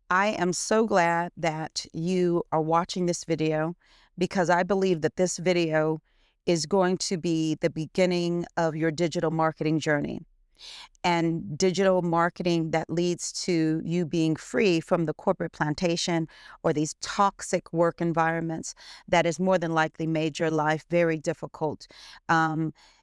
I am so glad that you are watching this video because I believe that this video is going to be the beginning of your digital marketing journey and digital marketing that leads to you being free from the corporate plantation or these toxic work environments that has more than likely made your life very difficult.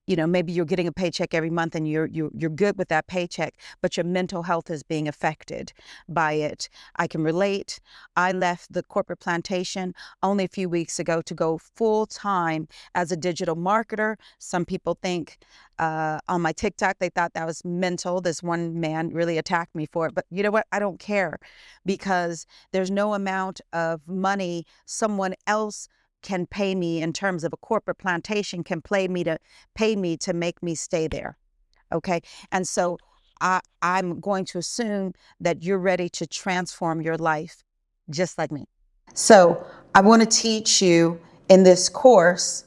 Maybe you're getting a paycheck every month and you're good with that paycheck, but your mental health is being affected by it. I can relate. I left the corporate plantation only a few weeks ago to go full time as a digital marketer. Some people think on my TikTok, they thought that was mental. This one man really attacked me for it. But you know what? I don't care because there's no amount of money someone else can pay me in terms of a corporate plantation can pay me to make me stay there. Okay. And so I'm going to assume that you're ready to transform your life just like me. So I want to teach you in this course,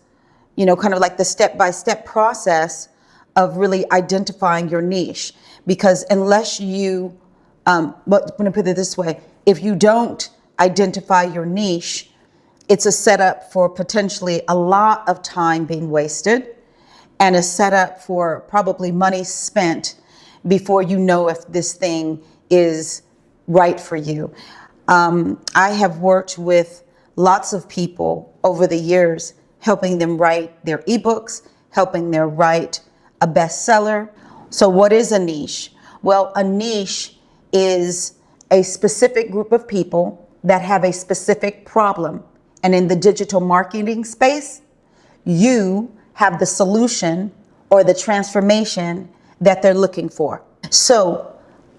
kind of like the step-by-step process of really identifying your niche. Because unless you, but I'm going to put it this way, if you don't identify your niche, it's a setup for potentially a lot of time being wasted and a setup for probably money spent before you know if this thing is right for you. I have worked with lots of people over the years, helping them write their ebooks, helping them write a bestseller. So what is a niche? Well, a niche is a specific group of people that have a specific problem. And in the digital marketing space, you have the solution or the transformation that they're looking for. So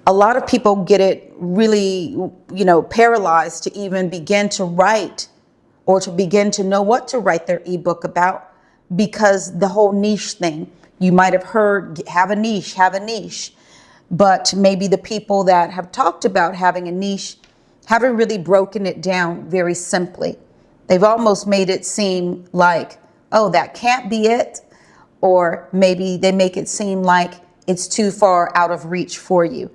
a lot of people get it really, paralyzed to even begin to write or to begin to know what to write their ebook about because the whole niche thing. You might have heard, have a niche. But maybe the people that have talked about having a niche haven't really broken it down very simply. They've almost made it seem like, oh, that can't be it. Or maybe they make it seem like it's too far out of reach for you.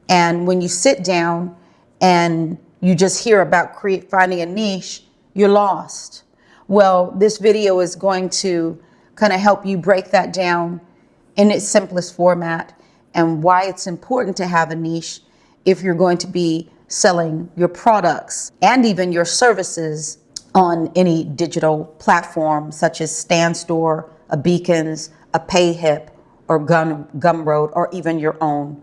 And when you sit down and you just hear about finding a niche, you're lost. Well, this video is going to kind of help you break that down in its simplest format and why it's important to have a niche if you're going to be selling your products and even your services on any digital platform such as StanStore, a Beacons, a PayHip, or Gumroad, or even your own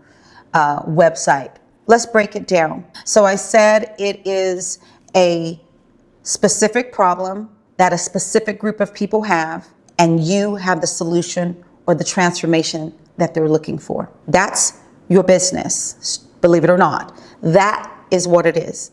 website. Let's break it down. So I said it is a specific problem that a specific group of people have, and you have the solution or the transformation that they're looking for. That's your business, believe it or not. That is what it is.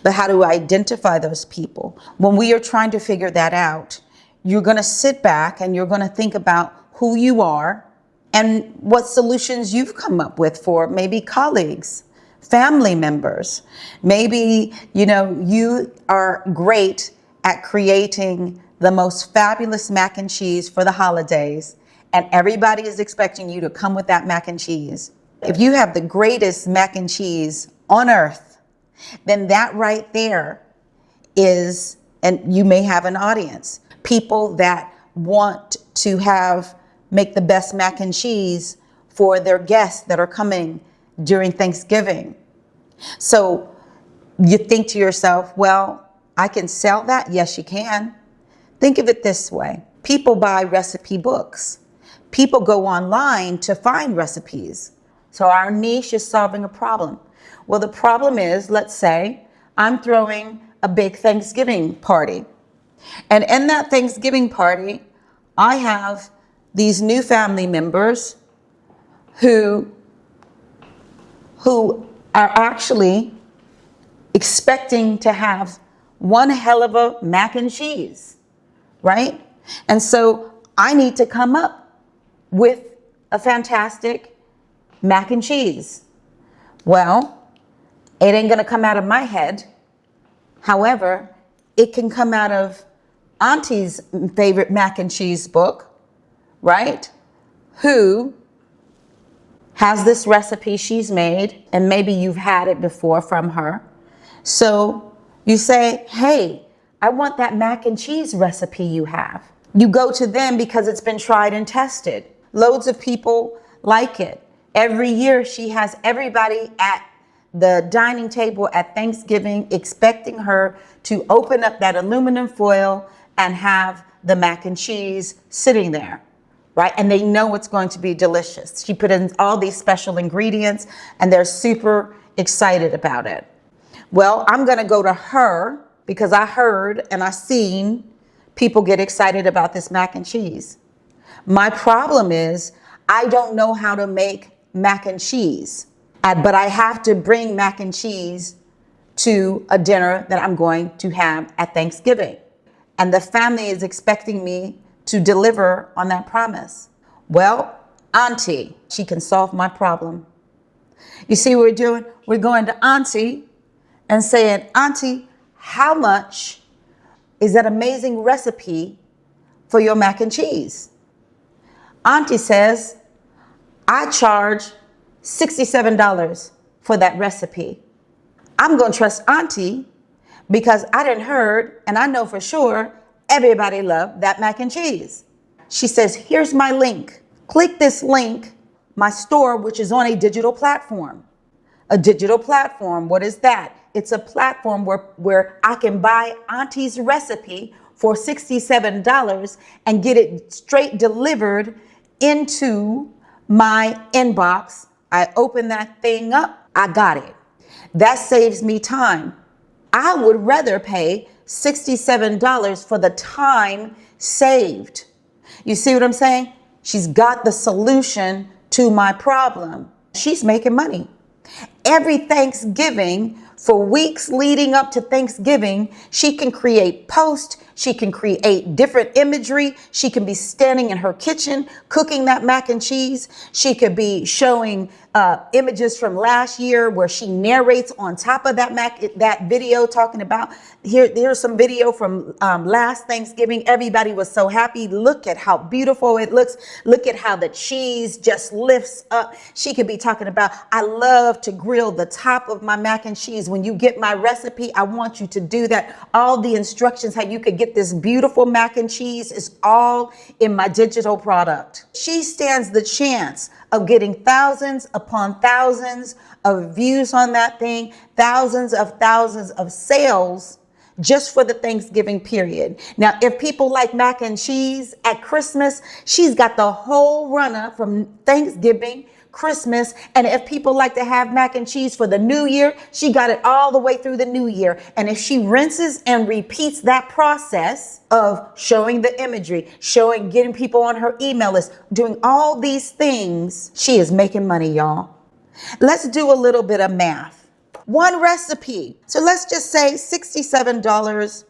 But how do I identify those people? When we are trying to figure that out, you're going to sit back and you're going to think about who you are and what solutions you've come up with for maybe colleagues, family members. Maybe, you are great at creating the most fabulous mac and cheese for the holidays, and everybody is expecting you to come with that mac and cheese. If you have the greatest mac and cheese on earth, then that right there is, and you may have an audience, people that want to make the best mac and cheese for their guests that are coming during Thanksgiving. So you think to yourself, well, I can sell that. Yes, you can. Think of it this way. People buy recipe books. People go online to find recipes. So our niche is solving a problem. Well, the problem is, let's say I'm throwing a big Thanksgiving party. And in that Thanksgiving party, I have these new family members who are actually expecting to have one hell of a mac and cheese, right? And so I need to come up with a fantastic mac and cheese. Well, it ain't gonna come out of my head. However, it can come out of Auntie's favorite mac and cheese book, right? Who has this recipe she's made, and maybe you've had it before from her. So you say, hey, I want that mac and cheese recipe you have. You go to them because it's been tried and tested. Loads of people like it. Every year she has everybody at the dining table at Thanksgiving expecting her to open up that aluminum foil and have the mac and cheese sitting there, right? And they know it's going to be delicious. She put in all these special ingredients and they're super excited about it. Well, I'm going to go to her because I heard and I seen people get excited about this mac and cheese. My problem is I don't know how to make mac and cheese, but I have to bring mac and cheese to a dinner that I'm going to have at Thanksgiving. And the family is expecting me to deliver on that promise. Well, Auntie, she can solve my problem. You see what we're doing? We're going to Auntie and saying, Auntie, how much is that amazing recipe for your mac and cheese? Auntie says, I charge $67 for that recipe. I'm going to trust Auntie because I done heard and I know for sure everybody loved that mac and cheese. She says, here's my link. Click this link, my store, which is on a digital platform. A digital platform, what is that? It's a platform where I can buy Auntie's recipe for $67 and get it straight delivered into my inbox. I open that thing up, I got it. That saves me time. I would rather pay $67 for the time saved. You see what I'm saying? She's got the solution to my problem. She's making money. Every Thanksgiving, for weeks leading up to Thanksgiving, she can create posts. She can create different imagery. She can be standing in her kitchen cooking that mac and cheese. She could be showing images from last year where she narrates on top of that video talking about, here's some video from last Thanksgiving. Everybody was so happy. Look at how beautiful it looks. Look at how the cheese just lifts up. She could be talking about, I love to grill the top of my mac and cheese. When you get my recipe, I want you to do that. All the instructions, how you could get this beautiful mac and cheese is all in my digital product. She stands the chance of getting thousands upon thousands of views on that thing, thousands of sales just for the Thanksgiving period. Now, if people like mac and cheese at Christmas, she's got the whole run-up from Thanksgiving, Christmas, and if people like to have mac and cheese for the new year, she got it all the way through the new year. And if she rinses and repeats that process of showing the imagery, getting people on her email list, doing all these things, she is making money, y'all. Let's do a little bit of math. One recipe. So let's just say $67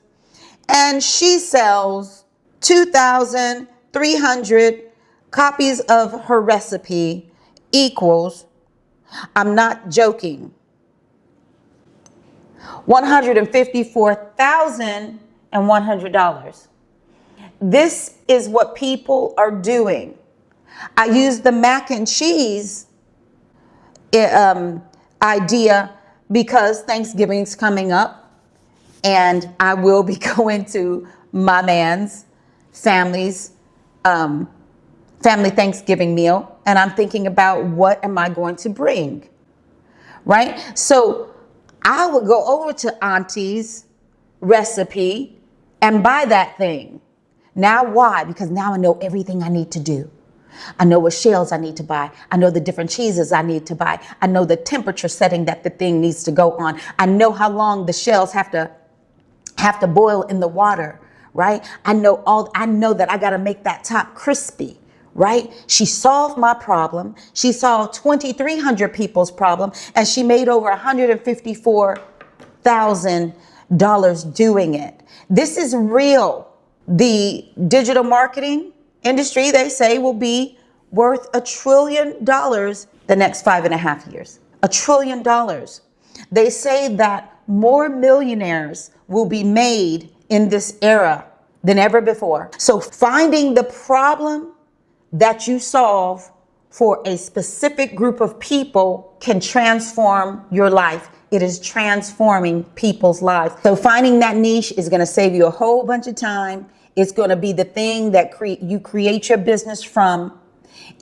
and she sells 2,300 copies of her recipe equals, I'm not joking, $154,100. This is what people are doing. I use the mac and cheese idea because Thanksgiving's coming up and I will be going to my man's family's family Thanksgiving meal. And I'm thinking about what am I going to bring, right? So I would go over to Auntie's recipe and buy that thing. Now, why? Because now I know everything I need to do. I know what shells I need to buy. I know the different cheeses I need to buy. I know the temperature setting that the thing needs to go on. I know how long the shells have to boil in the water, right? I know that I got to make that top crispy. Right? She solved my problem. She solved 2,300 people's problem, and she made over $154,000 doing it. This is real. The digital marketing industry, they say, will be worth $1 trillion the next 5.5 years. $1 trillion. They say that more millionaires will be made in this era than ever before. So finding the problem that you solve for a specific group of people can transform your life it is transforming people's lives. So finding that niche is going to save you a whole bunch of time. It's going to be the thing that you create your business from.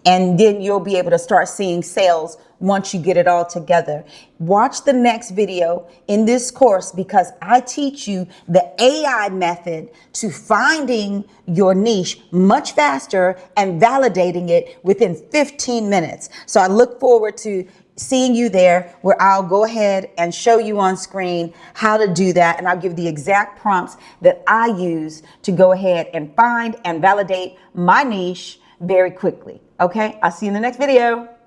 And then you'll be able to start seeing sales once you get it all together. Watch the next video in this course, because I teach you the AI method to finding your niche much faster and validating it within 15 minutes. So I look forward to seeing you there, where I'll go ahead and show you on screen how to do that. And I'll give the exact prompts that I use to go ahead and find and validate my niche very quickly. Okay, I'll see you in the next video.